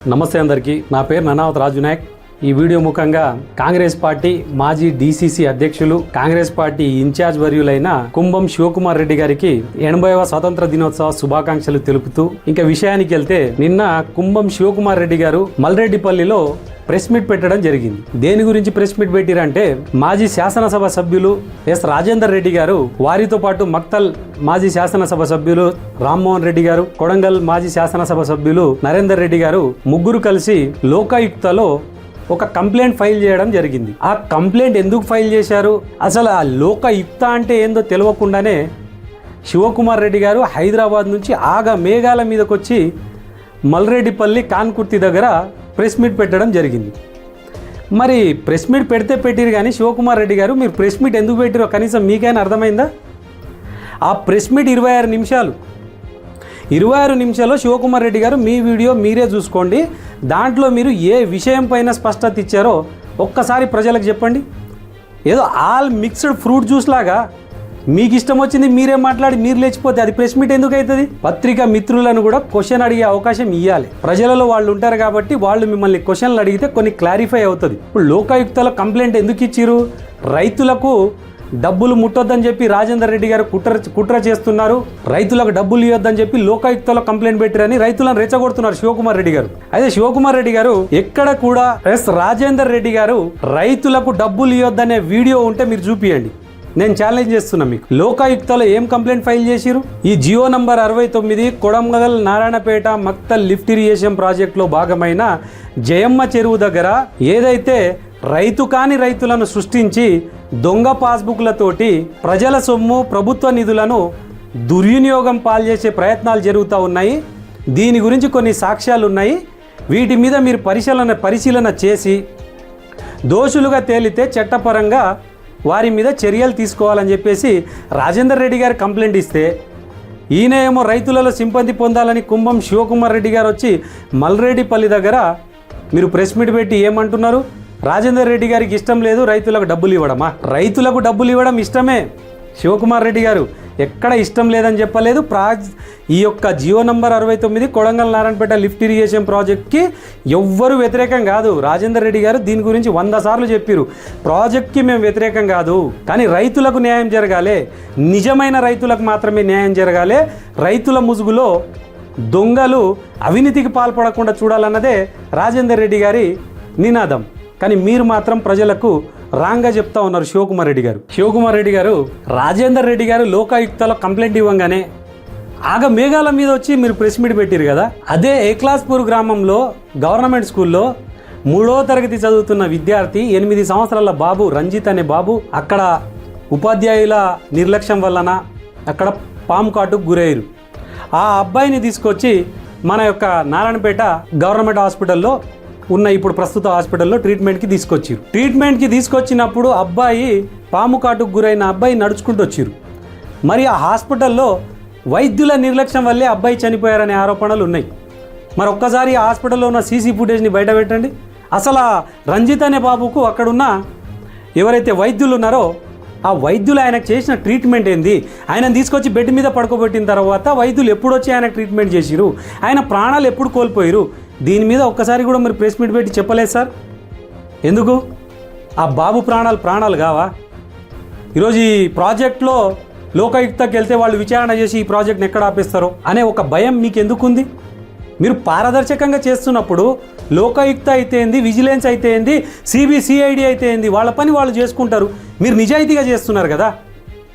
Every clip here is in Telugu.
నమస్తే అందరికీ నా పేరు ననావత్ రాజు నాయక్। ఈ వీడియో ముఖంగా కాంగ్రెస్ పార్టీ మాజీ డీసీసీ అధ్యక్షులు కాంగ్రెస్ పార్టీ ఇన్ఛార్జ్ వర్యులైన కుంభం శివకుమార్ రెడ్డి గారికి 80వ స్వాతంత్ర దినోత్సవ శుభాకాంక్షలు తెలుపుతూ ఇంకా విషయానికి వెళ్తే నిన్న కుంభం శివకుమార్ రెడ్డి గారు మల్రెడ్డిపల్లిలో ప్రెస్ మీట్ పెట్టడం జరిగింది। దేని గురించి ప్రెస్ మీట్ పెట్టిరంటే మాజీ శాసనసభ సభ్యులు ఎస్ రాజేందర్ రెడ్డి గారు, వారితో పాటు మక్తల్ మాజీ శాసనసభ సభ్యులు రామ్మోహన్ రెడ్డి గారు, కొడంగల్ మాజీ శాసనసభ సభ్యులు నరేందర్ రెడ్డి గారు ముగ్గురు కలిసి లోకాయుక్తలో ఒక కంప్లైంట్ ఫైల్ చేయడం జరిగింది। ఆ కంప్లైంట్ ఎందుకు ఫైల్ చేశారు, అసలు ఆ లోకాయుక్త అంటే ఏందో తెలియకుండానే శివకుమార్ రెడ్డి గారు హైదరాబాద్ నుంచి ఆగా మేఘాల మీదకి వచ్చి మల్రెడ్డిపల్లి కాన్కుర్తి దగ్గర ప్రెస్ మీట్ పెట్టడం జరిగింది। మరి ప్రెస్ మీట్ పెడితే పెట్టిరు కానీ శివకుమార్ రెడ్డి గారు మీరు ప్రెస్ మీట్ ఎందుకు పెట్టిరో కనీసం మీకైనా అర్థమైందా? ఆ ప్రెస్ మీట్ 26 నిమిషాలు 26 నిమిషాల్లో శివకుమార్ రెడ్డి గారు మీ వీడియో మీరే చూసుకోండి, దాంట్లో మీరు ఏ విషయం పైన స్పష్టత ఇచ్చారో ఒక్కసారి ప్రజలకు చెప్పండి। ఏదో ఆల్ మిక్స్డ్ ఫ్రూట్ జ్యూస్ లాగా మీకు ఇష్టం వచ్చింది మీరే మాట్లాడి మీరు లేచిపోతే అది ప్రెస్ మీట్ ఎందుకు అవుతుంది? పత్రికా మిత్రులను కూడా క్వశ్చన్ అడిగే అవకాశం ఇవ్వాలి। ప్రజలలో వాళ్ళు ఉంటారు కాబట్టి వాళ్ళు మిమ్మల్ని క్వశ్చన్లు అడిగితే కొన్ని క్లారిఫై అవుతుంది। ఇప్పుడు లోకాయుక్తలో కంప్లైంట్ ఎందుకు ఇచ్చిరు? రైతులకు డబ్బులు ముట్టొద్దని చెప్పి రాజేందర్ రెడ్డి గారు కుట్ర చేస్తున్నారు, రైతులకు డబ్బులు ఇవ్వద్దని చెప్పి లోకాయుక్తలో కంప్లైంట్ పెట్టిరని రైతులను రెచ్చగొడుతున్నారు శివకుమార్ రెడ్డి గారు। అయితే శివకుమార్ రెడ్డి గారు ఎక్కడ కూడా ఎస్ రాజేందర్ రెడ్డి గారు రైతులకు డబ్బులు ఇవ్వద్దనే వీడియో ఉంటే మీరు చూపియండి, నేను ఛాలెంజ్ చేస్తున్నా మీకు। లోకాయుక్తలో ఏం కంప్లైంట్ ఫైల్ చేసిరు? ఈ Jio number 69 Kodangal Narayanpet Makthal lift irrigation ప్రాజెక్టులో భాగమైన జయమ్మ చెరువు దగ్గర ఏదైతే రైతు కాని రైతులను సృష్టించి దొంగ పాస్బుక్లతోటి ప్రజల సొమ్ము ప్రభుత్వ నిధులను దుర్వినియోగం పాల్చేసే ప్రయత్నాలు జరుగుతూ ఉన్నాయి, దీని గురించి కొన్ని సాక్ష్యాలు ఉన్నాయి, వీటి మీద మీరు పరిశీలన చేసి దోషులుగా తేలితే చట్టపరంగా వారి మీద చర్యలు తీసుకోవాలని చెప్పేసి రాజేందర్ రెడ్డి గారు కంప్లైంట్ ఇస్తే ఈయన ఏమో రైతులలో సింపతి పొందాలని కుంభం శివకుమార్ రెడ్డి గారు వచ్చి మల్రెడ్డిపల్లి దగ్గర మీరు ప్రెస్ మీట్ పెట్టి ఏమంటున్నారు? రాజేందర్ రెడ్డి గారికి ఇష్టం లేదు రైతులకు డబ్బులు ఇవ్వడమా? రైతులకు డబ్బులు ఇవ్వడం ఇష్టమే, శివకుమార్ రెడ్డి గారు ఎక్కడ ఇష్టం లేదని చెప్పలేదు। ఈ యొక్క Jio number 69 Kodangal Narayanpet lift irrigation ప్రాజెక్ట్కి ఎవ్వరు వ్యతిరేకం కాదు। రాజేందర్ రెడ్డి గారు దీని గురించి 100 సార్లు చెప్పారు, ప్రాజెక్ట్కి మేము వ్యతిరేకం కాదు, కానీ రైతులకు న్యాయం జరగాలి, నిజమైన రైతులకు మాత్రమే న్యాయం జరగాలి, రైతుల ముసుగులో దొంగలు అవినీతికి పాల్పడకుండా చూడాలన్నదే రాజేందర్ రెడ్డి గారి నినాదం। కానీ మీరు మాత్రం ప్రజలకు రాంగ్గా చెప్తా ఉన్నారు శివకుమార్ రెడ్డి గారు। శివకుమార్ రెడ్డి గారు రాజేందర్ రెడ్డి గారు లోకాయుక్తలో కంప్లైంట్ ఇవ్వగానే ఆగ మేఘాల మీద వచ్చి మీరు ప్రెస్ మీట్ పెట్టారు కదా, అదే ఏక్లాస్పూర్ గ్రామంలో గవర్నమెంట్ స్కూల్లో 3వ తరగతి చదువుతున్న విద్యార్థి 8 సంవత్సరాల బాబు రంజిత్ అనే బాబు అక్కడ ఉపాధ్యాయుల నిర్లక్ష్యం వలన అక్కడ పాము కాటుకు గురయ్యారు। ఆ అబ్బాయిని తీసుకొచ్చి మన యొక్క నారాయణపేట గవర్నమెంట్ హాస్పిటల్లో ఉన్న ఇప్పుడు ప్రస్తుత హాస్పిటల్లో ట్రీట్మెంట్కి తీసుకొచ్చినప్పుడు అబ్బాయి పాము కాటుకు గురైన అబ్బాయి నడుచుకుంటూ వచ్చారు। మరి ఆ హాస్పిటల్లో వైద్యుల నిర్లక్ష్యం వల్లే అబ్బాయి చనిపోయారనే ఆరోపణలు ఉన్నాయి। మరి ఒక్కసారి ఆ హాస్పిటల్లో ఉన్న సీసీ ఫుటేజ్ని బయట పెట్టండి। అసలు రంజిత్ అనే బాబుకు అక్కడున్న ఎవరైతే వైద్యులు ఉన్నారో ఆ వైద్యులు ఆయనకు చేసిన ట్రీట్మెంట్ ఏంది? ఆయన తీసుకొచ్చి బెడ్ మీద పడుకోబెట్టిన తర్వాత వైద్యులు ఎప్పుడు వచ్చి ఆయన ట్రీట్మెంట్ చేసిరు, ఆయన ప్రాణాలు ఎప్పుడు కోల్పోయారు? దీని మీద ఒక్కసారి కూడా మీరు ప్రెస్ మీట్ పెట్టి చెప్పలేదు సార్, ఎందుకు? ఆ బాబు ప్రాణాలు కావా? ఈరోజు ఈ ప్రాజెక్ట్లో లోకాయుక్తకి వెళ్తే వాళ్ళు విచారణ చేసి ఈ ప్రాజెక్ట్ని ఎక్కడ ఆపేస్తారో అనే ఒక భయం మీకు ఎందుకుంది? మీరు పారదర్శకంగా చేస్తున్నప్పుడు లోకాయుక్త అయితే ఏంది, విజిలెన్స్ అయితే ఏంది, సిబిసిఐడి అయితే ఏంది, వాళ్ళ పని వాళ్ళు చేసుకుంటారు, మీరు నిజాయితీగా చేస్తున్నారు కదా।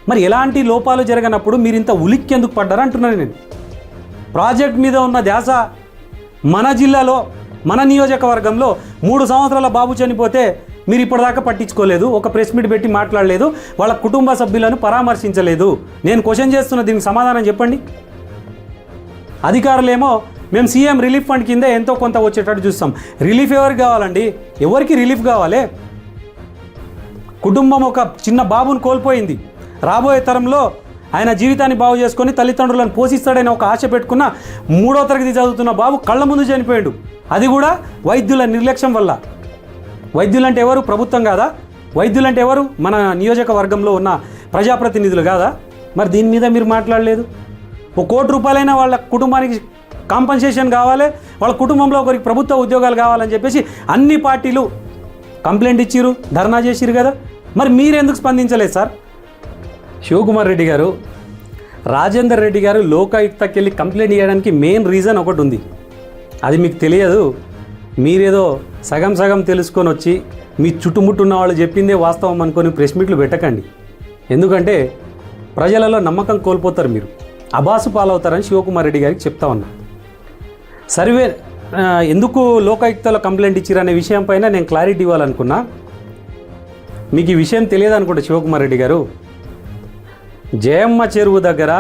మరి ఎలాంటి లోపాలు జరగనప్పుడు మీరు ఇంత ఉలిక్కి ఎందుకు పడ్డారు అంటున్నాను నేను। ప్రాజెక్ట్ మీద ఉన్న ధ్యాస మన జిల్లాలో మన నియోజకవర్గంలో 3 సంవత్సరాల బాబు చనిపోతే మీరు ఇప్పటిదాకా పట్టించుకోలేదు, ఒక ప్రెస్ మీట్ పెట్టి మాట్లాడలేదు, వాళ్ళ కుటుంబ సభ్యులను పరామర్శించలేదు। నేను క్వశ్చన్ చేస్తున్న దీనికి సమాధానం చెప్పండి। అధికారులేమో మేము సీఎం రిలీఫ్ ఫండ్ కింద ఎంతో కొంత వచ్చేటట్టు చూస్తాం। రిలీఫ్ ఎవరికి కావాలండి? ఎవరికి రిలీఫ్ కావాలి? కుటుంబం ఒక చిన్న బాబుని కోల్పోయింది, రాబోయే తరంలో ఆయన జీవితాన్ని బాగు చేసుకొని తల్లిదండ్రులను పోషిస్తాడని ఒక ఆశ పెట్టుకున్న 3వ తరగతి చదువుతున్న బాబు కళ్ళ ముందు చనిపోయాడు, అది కూడా వైద్యుల నిర్లక్ష్యం వల్ల। వైద్యులంటే ఎవరు? ప్రభుత్వం కాదా? వైద్యులంటే ఎవరు? మన నియోజకవర్గంలో ఉన్న ప్రజాప్రతినిధులు కాదా? మరి దీని మీద మీరు మాట్లాడలేదు। ₹1 కోటి వాళ్ళ కుటుంబానికి కాంపన్సేషన్ కావాలి, వాళ్ళ కుటుంబంలో ఒకరికి ప్రభుత్వ ఉద్యోగాలు కావాలని చెప్పేసి అన్ని పార్టీలు కంప్లైంట్ ఇచ్చిరు, ధర్నా చేసిరు కదా. మరి మీరెందుకు స్పందించలేదు సార్? శివకుమార్ రెడ్డి గారు, రాజేందర్ రెడ్డి గారు లోకాయుక్తకి వెళ్ళి కంప్లైంట్ చేయడానికి మెయిన్ రీజన్ ఒకటి ఉంది. అది మీకు తెలియదు. మీరేదో సగం సగం తెలుసుకొని వచ్చి మీ చుట్టుముట్టున్న వాళ్ళు చెప్పిందే వాస్తవం అనుకొని ప్రెస్ మీట్లు పెట్టకండి. ఎందుకంటే ప్రజలలో నమ్మకం కోల్పోతారు, మీరు అబాసు పాలవుతారని శివకుమార్ రెడ్డి గారికి చెప్తా ఉన్నా. సర్వే ఎందుకు లోకాయుక్తలో కంప్లైంట్ ఇచ్చిరనే విషయం పైన నేను క్లారిటీ ఇవ్వాలనుకున్నా. మీకు ఈ విషయం తెలియదు అనుకుంటా శివకుమార్ రెడ్డి గారు. జయమ్మ చెరువు దగ్గర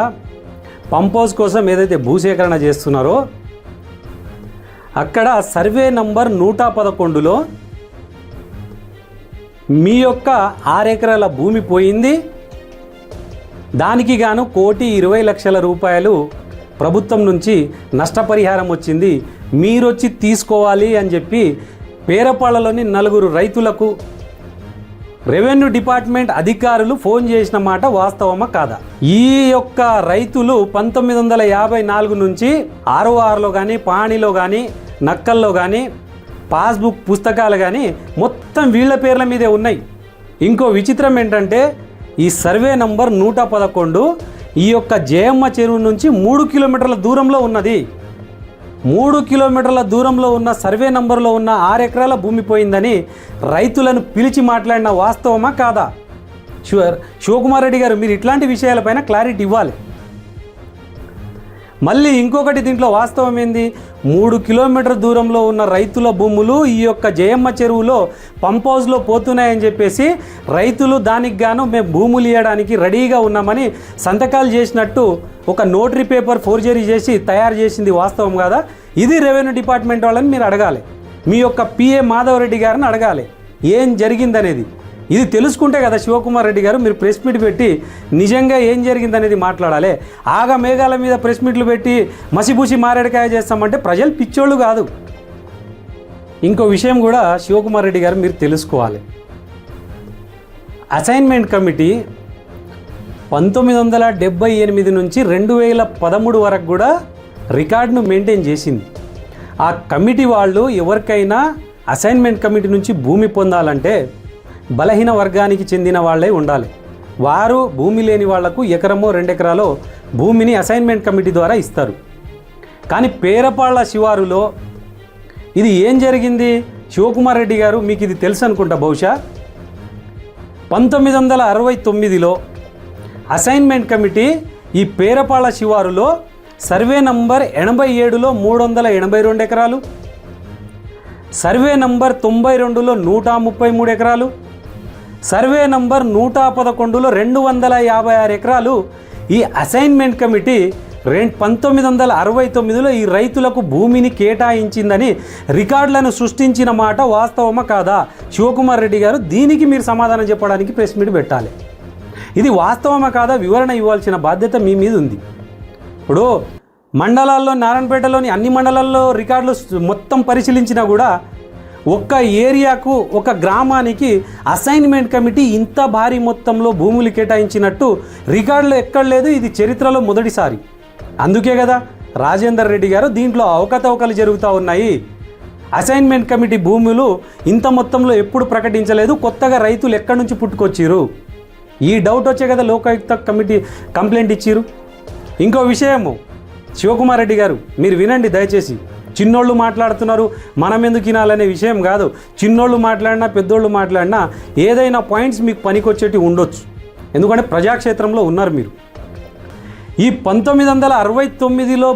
పంప్ హౌస్ కోసం ఏదైతే భూసేకరణ చేస్తున్నారో అక్కడ సర్వే నంబర్ 111లో మీ యొక్క 6 ఎకరాల భూమి పోయింది. దానికి గాను 1,20,00,000 రూపాయలు ప్రభుత్వం నుంచి నష్టపరిహారం వచ్చింది, మీరొచ్చి తీసుకోవాలి అని చెప్పి పేరపాళ్ళలోని 4 రైతులకు రెవెన్యూ డిపార్ట్మెంట్ అధికారులు ఫోన్ చేసిన మాట వాస్తవమా కాదా? ఈ యొక్క రైతులు 1954 నుంచి RORలో కానీ, పాణిలో కానీ, నక్కల్లో కానీ, పాస్బుక్ పుస్తకాలు కానీ మొత్తం వీళ్ళ పేర్ల మీదే ఉన్నాయి. ఇంకో విచిత్రం ఏంటంటే ఈ సర్వే నంబర్ 111 ఈ యొక్క జయమ్మ చెరువు నుంచి 3 కిలోమీటర్ల దూరంలో ఉన్నది. 3 కిలోమీటర్ల దూరంలో ఉన్న సర్వే నంబర్లో ఉన్న 6 ఎకరాల భూమి పోయిందని రైతులను పిలిచి మాట్లాడిన వాస్తవమా కాదా? శివకుమార్ రెడ్డి గారు, మీరు ఇట్లాంటి విషయాలపైన క్లారిటీ ఇవ్వాలి. మళ్ళీ ఇంకొకటి దీంట్లో వాస్తవం ఏంది? 3 కిలోమీటర్ దూరంలో ఉన్న రైతుల భూములు ఈ యొక్క జయమ్మ చెరువులో పంప్ హౌస్లో పోతున్నాయని చెప్పేసి రైతులు దానికి గాను మేము భూములు ఇవ్వడానికి రెడీగా ఉన్నామని సంతకాలు చేసినట్టు ఒక నోటరీ పేపర్ ఫోర్జరీ చేసి తయారు చేసింది వాస్తవం కాదా? ఇది రెవెన్యూ డిపార్ట్మెంట్ వాళ్ళని మీరు అడగాలి. మీ యొక్క PA మాధవ్ రెడ్డి గారిని అడగాలి ఏం జరిగిందనేది. ఇది తెలుసుకుంటే కదా శివకుమార్ రెడ్డి గారు మీరు ప్రెస్ మీట్ పెట్టి నిజంగా ఏం జరిగిందనేది మాట్లాడాలి. ఆగా మేఘాల మీద ప్రెస్ మీట్లు పెట్టి మసిబూసి మారేడుకాయ చేస్తామంటే ప్రజలు పిచ్చోళ్ళు కాదు. ఇంకో విషయం కూడా శివకుమార్ రెడ్డి గారు మీరు తెలుసుకోవాలి. అసైన్మెంట్ కమిటీ 1978 నుంచి 2013 వరకు కూడా రికార్డును మెయింటైన్ చేసింది. ఆ కమిటీ వాళ్ళు ఎవరికైనా అసైన్మెంట్ కమిటీ నుంచి భూమి పొందాలంటే బలహీన వర్గానికి చెందిన వాళ్ళే ఉండాలి. వారు భూమి లేని వాళ్లకు 1 ఎకరమో 2 ఎకరాలో భూమిని అసైన్మెంట్ కమిటీ ద్వారా ఇస్తారు. కానీ పేరపాళ్ళ శివారులో ఇది ఏం జరిగింది? శివకుమార్ రెడ్డి గారు మీకు ఇది తెలుసు అనుకుంటా. బహుశా 1969లో అసైన్మెంట్ కమిటీ ఈ పేరపాళ్ళ శివారులో సర్వే నంబర్ 87లో 382 ఎకరాలు, సర్వే నంబర్ 92లో 133 ఎకరాలు, సర్వే నంబర్ 111లో 256 ఎకరాలు ఈ అసైన్మెంట్ కమిటీ 1969లో ఈ రైతులకు భూమిని కేటాయించిందని రికార్డులను సృష్టించిన మాట వాస్తవమా కాదా? శివకుమార్ రెడ్డి గారు దీనికి మీరు సమాధానం చెప్పడానికి ప్రెస్ మీట్ పెట్టాలి. ఇది వాస్తవమా కాదా వివరణ ఇవ్వాల్సిన బాధ్యత మీ మీద ఉంది. ఇప్పుడు మండలాల్లో, నారాయణపేటలోని అన్ని మండలాల్లో రికార్డులు మొత్తం పరిశీలించినా కూడా ఒక్క ఏరియాకు, ఒక గ్రామానికి అసైన్మెంట్ కమిటీ ఇంత భారీ మొత్తంలో భూములు కేటాయించినట్టు రికార్డులో ఎక్కడ లేదు. ఇది చరిత్రలో మొదటిసారి. అందుకే కదా రాజేందర్ రెడ్డి గారు దీంట్లో అవకతవకలు జరుగుతూ ఉన్నాయి, అసైన్మెంట్ కమిటీ భూములు ఇంత మొత్తంలో ఎప్పుడు ప్రకటించలేదు, కొత్తగా రైతులు ఎక్కడి నుంచి పుట్టుకొచ్చిరు, ఈ డౌట్ వచ్చే కదా లోకాయుక్త కమిటీ కంప్లైంట్ ఇచ్చిరు. ఇంకో విషయము శివకుమార్ రెడ్డి గారు మీరు వినండి దయచేసి. చిన్నోళ్ళు మాట్లాడుతున్నారు, మనం ఎందుకు వినాలనే విషయం కాదు. చిన్నోళ్ళు మాట్లాడినా, పెద్దోళ్ళు మాట్లాడినా ఏదైనా పాయింట్స్ మీకు పనికొచ్చేటి ఉండొచ్చు. ఎందుకంటే ప్రజాక్షేత్రంలో ఉన్నారు మీరు. ఈ 1969లో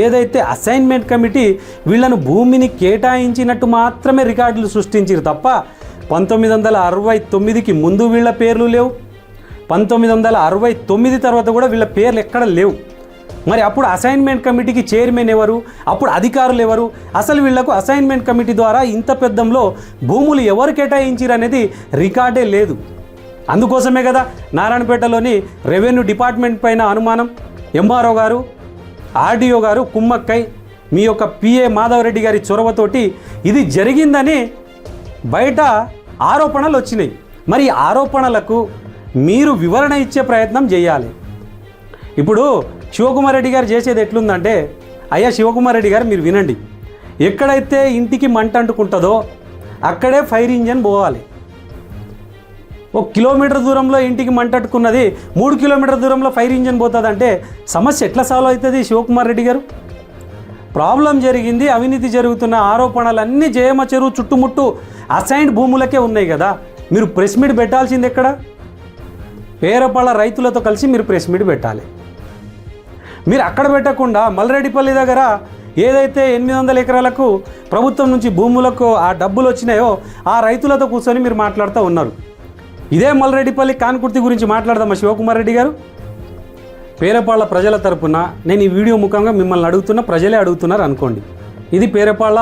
ఏదైతే అసైన్మెంట్ కమిటీ వీళ్ళను భూమిని కేటాయించినట్టు మాత్రమే రికార్డులు సృష్టించారు తప్ప 1969కి ముందు వీళ్ళ పేర్లు లేవు, 1969 తర్వాత కూడా వీళ్ళ పేర్లు ఎక్కడ లేవు. మరి అప్పుడు అసైన్మెంట్ కమిటీకి చైర్మన్ ఎవరు, అప్పుడు అధికారులు ఎవరు, అసలు వీళ్లకు అసైన్మెంట్ కమిటీ ద్వారా ఇంత పెద్దంలో భూములు ఎవరు కేటాయించారు అనేది రికార్డే లేదు. అందుకోసమే కదా నారాయణపేటలోని రెవెన్యూ డిపార్ట్మెంట్ పైన అనుమానం. ఎంఆర్ఓ గారు, ఆర్డీఓ గారు కుమ్మక్కై మీ యొక్క PA మాధవ్ రెడ్డి గారి చొరవతోటి ఇది జరిగిందని బయట ఆరోపణలు వచ్చినాయి. మరి ఆరోపణలకు మీరు వివరణ ఇచ్చే ప్రయత్నం చేయాలి. ఇప్పుడు శివకుమార్ రెడ్డి గారు చేసేది ఎట్లుందంటే అయ్యా శివకుమార్ రెడ్డి గారు మీరు వినండి, ఎక్కడైతే ఇంటికి మంట అంటుకుంటుందో అక్కడే ఫైర్ ఇంజన్ పోవాలి. 1 కిలోమీటర్ దూరంలో ఇంటికి మంట అంటుకున్నది, 3 కిలోమీటర్ దూరంలో ఫైర్ ఇంజన్ పోతుందంటే సమస్య ఎట్లా సాల్వ్ అవుతుంది శివకుమార్ రెడ్డి గారు? ప్రాబ్లం జరిగింది, అవినీతి జరుగుతున్న ఆరోపణలన్నీ జయమ్మ చెరువు చుట్టుముట్టు అసైన్డ్ భూములకే ఉన్నాయి కదా. మీరు ప్రెస్ మీట్ పెట్టాల్సింది ఎక్కడ? పేరపాళ్ళ రైతులతో కలిసి మీరు ప్రెస్ మీట్ పెట్టాలి. మీరు అక్కడ పెట్టకుండా మల్రెడ్డిపల్లి దగ్గర ఏదైతే 800 ఎకరాలకు ప్రభుత్వం నుంచి భూములకు ఆ డబ్బులు వచ్చినాయో ఆ రైతులతో కూర్చొని మీరు మాట్లాడుతూ ఉన్నారు. ఇదే మల్రెడ్డిపల్లి కాన్కుర్తి గురించి మాట్లాడదామా శివకుమార్ రెడ్డి గారు? పేరపాళ్ళ ప్రజల తరపున నేను ఈ వీడియో ముఖంగా మిమ్మల్ని అడుగుతున్నా, ప్రజలే అడుగుతున్నారు అనుకోండి. ఇది పేరపాళ్ళ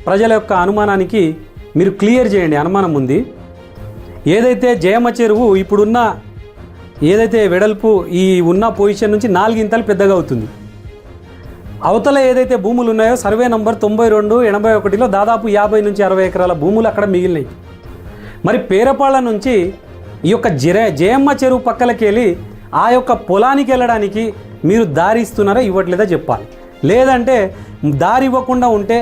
ప్రజల యొక్క అనుమానానికి మీరు క్లియర్ చేయండి. అనుమానం ఉంది. ఏదైతే జయమ్మ చెరువు ఇప్పుడున్న ఏదైతే వెడల్పు ఈ ఉన్న పొజిషన్ నుంచి 4 ఇంతలు పెద్దగా అవుతుంది. అవతల ఏదైతే భూములు ఉన్నాయో సర్వే నంబర్ 92/81లో దాదాపు 50 నుంచి 60 ఎకరాల భూములు అక్కడ మిగిలినాయి. మరి పేరపాళ్ళ నుంచి ఈ యొక్క జయమ్మ చెరువు పక్కలకి వెళ్ళి ఆ యొక్క పొలానికి వెళ్ళడానికి మీరు దారి ఇస్తున్నారా ఇవ్వట్లేదా చెప్పాలి. లేదంటే దారి ఇవ్వకుండా ఉంటే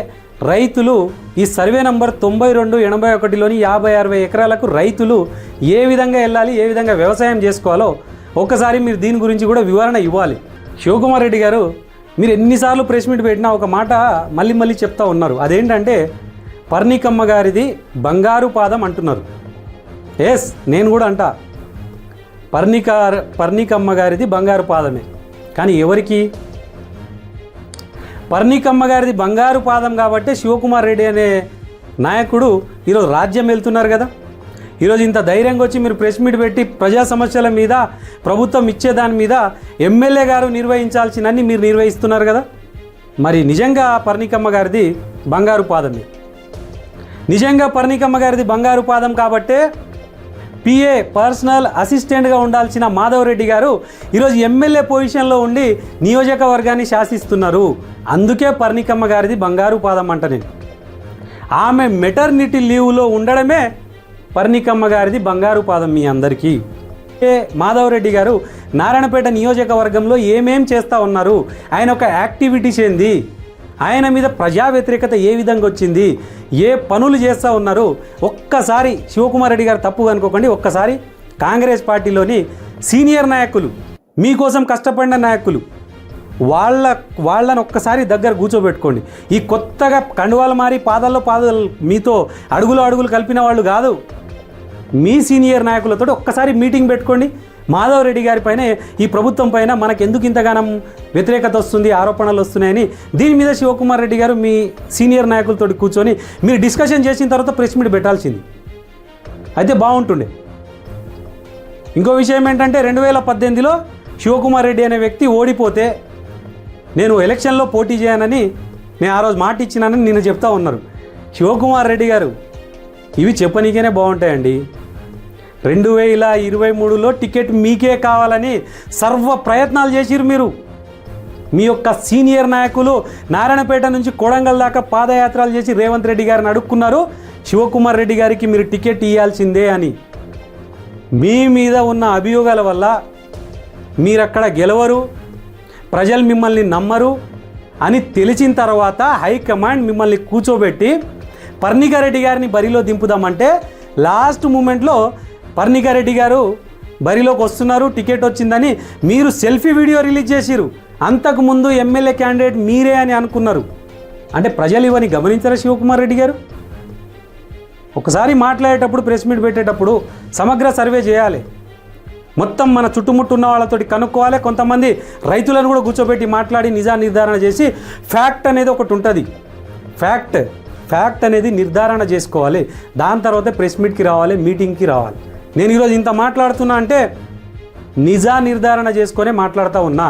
రైతులు ఈ సర్వే నంబర్ 92/81లోని 50-60 ఎకరాలకు రైతులు ఏ విధంగా వెళ్ళాలి, ఏ విధంగా వ్యవసాయం చేసుకోవాలో ఒకసారి మీరు దీని గురించి కూడా వివరణ ఇవ్వాలి. శివకుమార్ రెడ్డి గారు మీరు ఎన్నిసార్లు ప్రెస్ మీట్ పెట్టినా ఒక మాట మళ్ళీ మళ్ళీ చెప్తా ఉన్నారు. అదేంటంటే పర్ణికమ్మ గారిది బంగారు పాదం అంటున్నారు. ఎస్, నేను కూడా అంటా పర్ణికమ్మ గారిది బంగారు పాదమే. కానీ ఎవరికి? పర్ణికమ్మ గారిది బంగారు పాదం కాబట్టి శివకుమార్ రెడ్డి అనే నాయకుడు ఈరోజు రాజ్యం వెళ్తున్నారు కదా. ఈరోజు ఇంత ధైర్యంగా వచ్చి మీరు ప్రెస్ మీట్ పెట్టి ప్రజా సమస్యల మీద, ప్రభుత్వం ఇచ్చేదాని మీద ఎమ్మెల్యే గారు నిర్వహించాల్సినన్ని మీరు నిర్వహిస్తున్నారు కదా. మరి నిజంగా పర్ణికమ్మ గారిది బంగారు పాదమే. నిజంగా పర్ణికమ్మ గారిది బంగారు పాదం కాబట్టే పిఏ పర్సనల్ అసిస్టెంట్గా ఉండాల్సిన మాధవరెడ్డి గారు ఈరోజు ఎమ్మెల్యే పొజిషన్లో ఉండి నియోజకవర్గాన్ని శాసిస్తున్నారు. అందుకే పర్ణికమ్మ గారిది బంగారు పాదం అంట నేను. ఆమె మెటర్నిటీ లీవ్లో ఉండడమే పర్ణికమ్మ గారిది బంగారు పాదం మీ అందరికీ. మాధవరెడ్డి గారు నారాయణపేట నియోజకవర్గంలో ఏమేం చేస్తూ ఉన్నారు, ఆయన ఒక యాక్టివిటీస్ ఏంది, ఆయన మీద ప్రజా వ్యతిరేకత ఏ విధంగా వచ్చింది, ఏ పనులు చేస్తూ ఉన్నారు ఒక్కసారి శివకుమార్ రెడ్డి గారు తప్పు అనుకోకండి. ఒక్కసారి కాంగ్రెస్ పార్టీలోని సీనియర్ నాయకులు, మీకోసం కష్టపడిన నాయకులు, వాళ్ళని ఒక్కసారి దగ్గర కూర్చోబెట్టుకోండి. ఈ కొత్తగా కండువాలు మారి పాదాల్లో పాదాలు మీతో అడుగులు కలిపిన వాళ్ళు కాదు. మీ సీనియర్ నాయకులతో ఒక్కసారి మీటింగ్ పెట్టుకోండి. మాధవ్ రెడ్డి గారి పైన, ఈ ప్రభుత్వం పైన మనకు ఎందుకు ఇంతగానం వ్యతిరేకత వస్తుంది, ఆరోపణలు వస్తున్నాయని దీని మీద శివకుమార్ రెడ్డి గారు మీ సీనియర్ నాయకులతో కూర్చొని మీరు డిస్కషన్ చేసిన తర్వాత ప్రెస్ మీట్ పెట్టాల్సింది అయితే బాగుంటుండే. ఇంకో విషయం ఏంటంటే 2018లో శివకుమార్ రెడ్డి అనే వ్యక్తి ఓడిపోతే నేను ఎలక్షన్లో పోటీ చేయనని నేను ఆ రోజు మాట ఇచ్చినానని నిన్న చెప్తా ఉన్నారు. శివకుమార్ రెడ్డి గారు ఇవి చెప్పనీకేనే బాగుంటాయండి. 2023లో టికెట్ మీకే కావాలని సర్వ ప్రయత్నాలు చేసిరు మీరు. మీ యొక్క సీనియర్ నాయకులు నారాయణపేట నుంచి కొడంగల్ దాకా పాదయాత్రలు చేసి రేవంత్ రెడ్డి గారిని అడుక్కున్నారు శివకుమార్ రెడ్డి గారికి మీరు టికెట్ ఇవ్వాల్సిందే అని. మీ మీద ఉన్న అభియోగాల వల్ల మీరక్కడ గెలవరు, ప్రజలు మిమ్మల్ని నమ్మరు అని తెలిసిన తర్వాత హైకమాండ్ మిమ్మల్ని కూర్చోబెట్టి పర్ణికారెడ్డి గారిని బరిలో దింపుదామంటే లాస్ట్ మూమెంట్లో పర్ణికారెడ్డి గారు బరిలోకి వస్తున్నారు, టికెట్ వచ్చిందని మీరు సెల్ఫీ వీడియో రిలీజ్ చేసిరు. అంతకుముందు ఎమ్మెల్యే క్యాండిడేట్ మీరే అని అనుకున్నారు. అంటే ప్రజలు ఇవన్నీ గమనించారా శివకుమార్ రెడ్డి గారు? ఒకసారి మాట్లాడేటప్పుడు, ప్రెస్ మీట్ పెట్టేటప్పుడు సమగ్ర సర్వే చేయాలి. మొత్తం మన చుట్టుముట్టు ఉన్న వాళ్ళతోటి కనుక్కోవాలి. కొంతమంది రైతులను కూడా కూర్చోబెట్టి మాట్లాడి నిజా నిర్ధారణ చేసి ఫ్యాక్ట్ అనేది ఒకటి ఉంటుంది. ఫ్యాక్ట్ అనేది నిర్ధారణ చేసుకోవాలి. దాని తర్వాత ప్రెస్ మీట్కి రావాలి, మీటింగ్కి రావాలి. నేను ఈరోజు ఇంత మాట్లాడుతున్నా అంటే నిజా నిర్ధారణ చేసుకొని మాట్లాడుతూ ఉన్నా.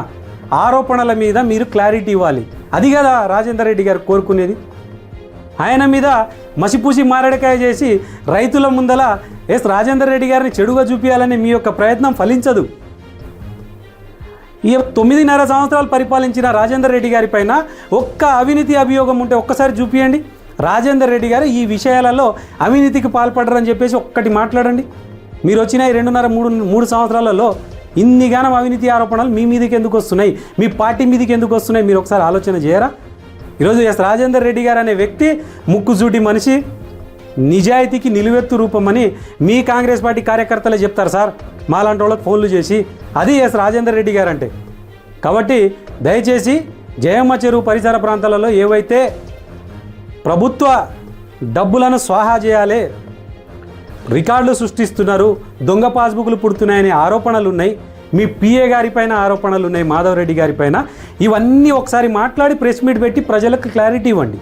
ఆరోపణల మీద మీరు క్లారిటీ ఇవ్వాలి. అది కదా రాజేందర్ రెడ్డి గారు కోరుకునేది. ఆయన మీద మసిపూసి మారేడుకాయ చేసి రైతుల ముందల రాజేందర్ రెడ్డి గారిని చెడుగా చూపించాలని మీ యొక్క ప్రయత్నం ఫలించదు. ఈ 9.5 సంవత్సరాలు పరిపాలించిన రాజేందర్ రెడ్డి గారి పైన ఒక్క అవినీతి అభియోగం ఉంటే ఒక్కసారి చూపించండి. రాజేందర్ రెడ్డి గారు ఈ విషయాలలో అవినీతికి పాల్పడరని చెప్పేసి ఒక్కటి మాట్లాడండి. మీరు వచ్చిన 2.5-3 సంవత్సరాలలో ఇన్నిగానం అవినీతి ఆరోపణలు మీ మీదకి ఎందుకు వస్తున్నాయి, మీ పార్టీ మీదకి ఎందుకు వస్తున్నాయి, మీరు ఒకసారి ఆలోచన చేయరా? ఈరోజు ఎస్ రాజేందర్ రెడ్డి గారు అనే వ్యక్తి ముక్కుసూటి మనిషి, నిజాయితీకి నిలువెత్తు రూపమని మీ కాంగ్రెస్ పార్టీ కార్యకర్తలే చెప్తారు సార్, మాలాంటి వాళ్ళకి ఫోన్లు చేసి. అది ఎస్ రాజేందర్ రెడ్డి గారు అంటే. కాబట్టి దయచేసి జయమ్మ చెరువు పరిసర ప్రాంతాలలో ఏవైతే ప్రభుత్వ డబ్బులను స్వాహా చేయాలి, రికార్డులు సృష్టిస్తున్నారు, దొంగ పాస్బుక్లు పుడుతున్నాయనే ఆరోపణలు ఉన్నాయి, మీ పిఏ గారిపైన ఆరోపణలు ఉన్నాయి, మాధవ్ రెడ్డి గారిపైన. ఇవన్నీ ఒకసారి మాట్లాడి ప్రెస్ మీట్ పెట్టి ప్రజలకు క్లారిటీ ఇవ్వండి.